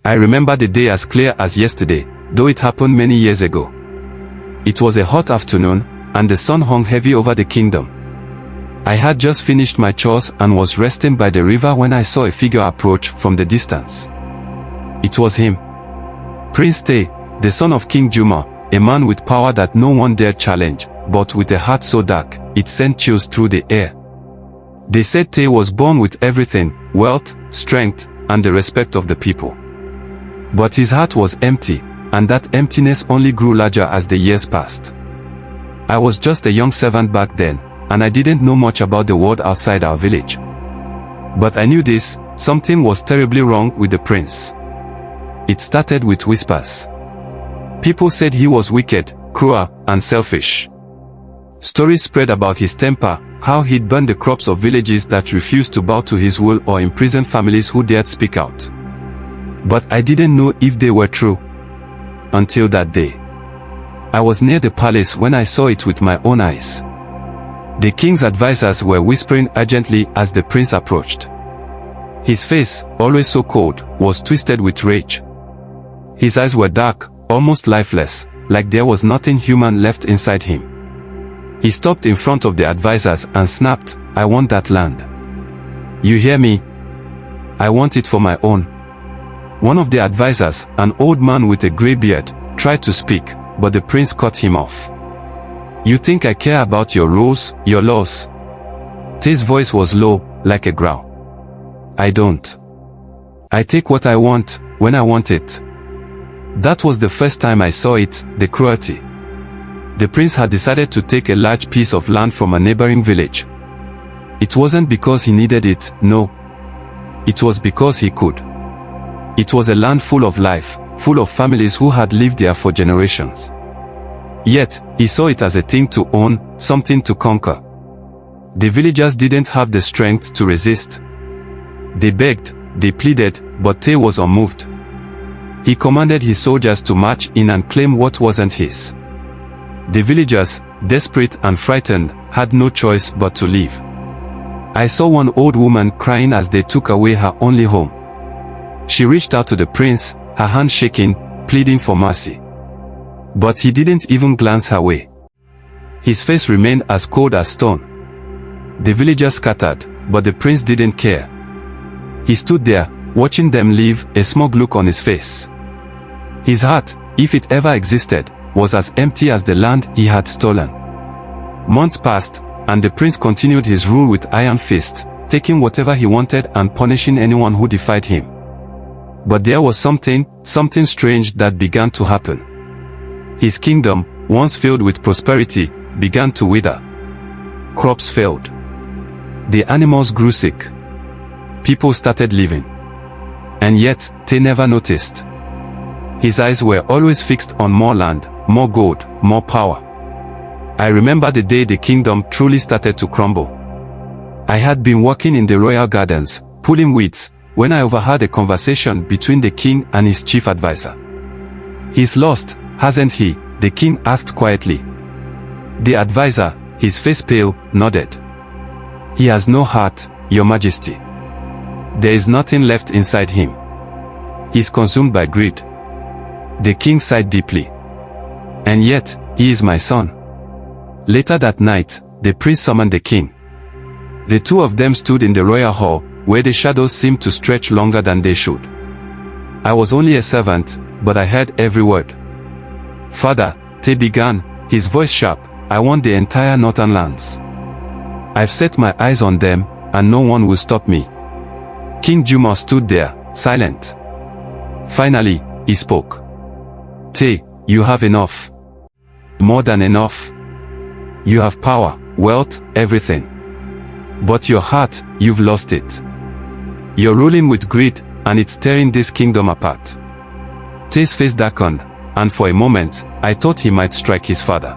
I remember the day as clear as yesterday, though it happened many years ago. It was a hot afternoon, and the sun hung heavy over the kingdom. I had just finished my chores and was resting by the river when I saw a figure approach from the distance. It was him. Prince Taye, the son of King Juma, a man with power that no one dared challenge, but with a heart so dark, it sent chills through the air. They said Taye was born with everything, wealth, strength, and the respect of the people. But his heart was empty, and that emptiness only grew larger as the years passed. I was just a young servant back then, and I didn't know much about the world outside our village. But I knew this, something was terribly wrong with the prince. It started with whispers. People said he was wicked, cruel, and selfish. Stories spread about his temper, how he'd burned the crops of villages that refused to bow to his will or imprisoned families who dared speak out. But I didn't know if they were true. Until that day. I was near the palace when I saw it with my own eyes. The king's advisors were whispering urgently as the prince approached. His face, always so cold, was twisted with rage. His eyes were dark, almost lifeless, like there was nothing human left inside him. He stopped in front of the advisors and snapped, "I want that land. You hear me? I want it for my own." One of the advisors, an old man with a grey beard, tried to speak, but the prince cut him off. "You think I care about your rules, your laws?" Taye's voice was low, like a growl. "I don't. I take what I want, when I want it." That was the first time I saw it, the cruelty. The prince had decided to take a large piece of land from a neighboring village. It wasn't because he needed it, no. It was because he could. It was a land full of life, full of families who had lived there for generations. Yet, he saw it as a thing to own, something to conquer. The villagers didn't have the strength to resist. They begged, they pleaded, but Taye was unmoved. He commanded his soldiers to march in and claim what wasn't his. The villagers, desperate and frightened, had no choice but to leave. I saw one old woman crying as they took away her only home. She reached out to the prince, her hand shaking, pleading for mercy. But he didn't even glance her way. His face remained as cold as stone. The villagers scattered, but the prince didn't care. He stood there, watching them leave, a smug look on his face. His heart, if it ever existed, was as empty as the land he had stolen. Months passed, and the prince continued his rule with iron fist, taking whatever he wanted and punishing anyone who defied him. But there was something strange that began to happen. His kingdom, once filled with prosperity, began to wither. Crops failed. The animals grew sick. People started leaving. And yet, Taye never noticed. His eyes were always fixed on more land, more gold, more power. I remember the day the kingdom truly started to crumble. I had been working in the royal gardens, pulling weeds, when I overheard a conversation between the king and his chief advisor. "He's lost, hasn't he?" the king asked quietly. The advisor, his face pale, nodded. "He has no heart, Your Majesty. There is nothing left inside him. He's consumed by greed." The king sighed deeply. "And yet, he is my son." Later that night, the prince summoned the king. The two of them stood in the royal hall, where the shadows seemed to stretch longer than they should. I was only a servant, but I heard every word. "Father," Taye began, his voice sharp, "I want the entire northern lands. I've set my eyes on them, and no one will stop me." King Juma stood there, silent. Finally, he spoke. "Taye, you have enough. More than enough. You have power, wealth, everything. But your heart, you've lost it. You're ruling with greed, and it's tearing this kingdom apart." Taye's face darkened, and for a moment, I thought he might strike his father.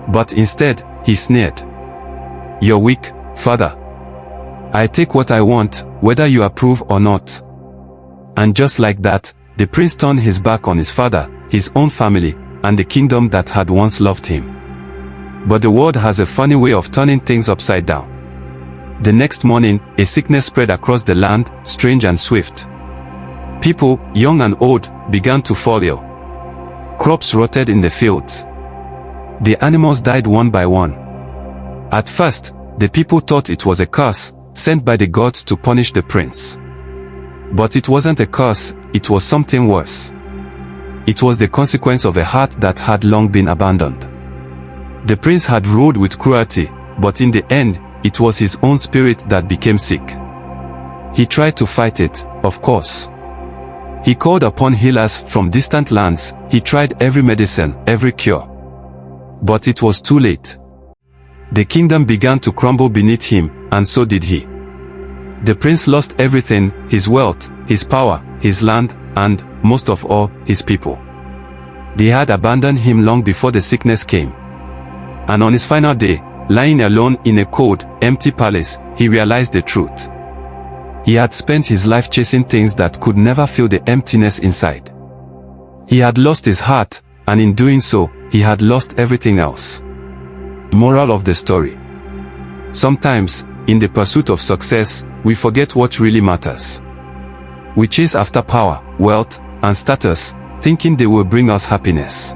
But instead, he sneered. "You're weak, father. I take what I want, whether you approve or not." And just like that, the prince turned his back on his father, his own family, and the kingdom that had once loved him. But the world has a funny way of turning things upside down. The next morning, a sickness spread across the land, strange and swift. People, young and old, began to fall ill. Crops rotted in the fields. The animals died one by one. At first, the people thought it was a curse, sent by the gods to punish the prince. But it wasn't a curse, it was something worse. It was the consequence of a heart that had long been abandoned. The prince had ruled with cruelty, but in the end, it was his own spirit that became sick. He tried to fight it, of course. He called upon healers from distant lands, he tried every medicine, every cure. But it was too late. The kingdom began to crumble beneath him, and so did he. The prince lost everything, his wealth, his power, his land, and, most of all, his people. They had abandoned him long before the sickness came. And on his final day, lying alone in a cold, empty palace, he realized the truth. He had spent his life chasing things that could never fill the emptiness inside. He had lost his heart, and in doing so, he had lost everything else. Moral of the story. Sometimes, in the pursuit of success, we forget what really matters. We chase after power, wealth, and status, thinking they will bring us happiness.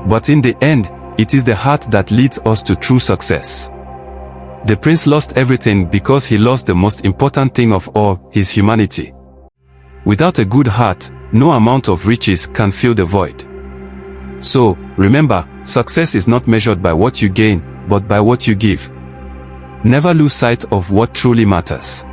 But in the end, it is the heart that leads us to true success. The prince lost everything because he lost the most important thing of all, his humanity. Without a good heart, no amount of riches can fill the void. So, remember, success is not measured by what you gain, but by what you give. Never lose sight of what truly matters.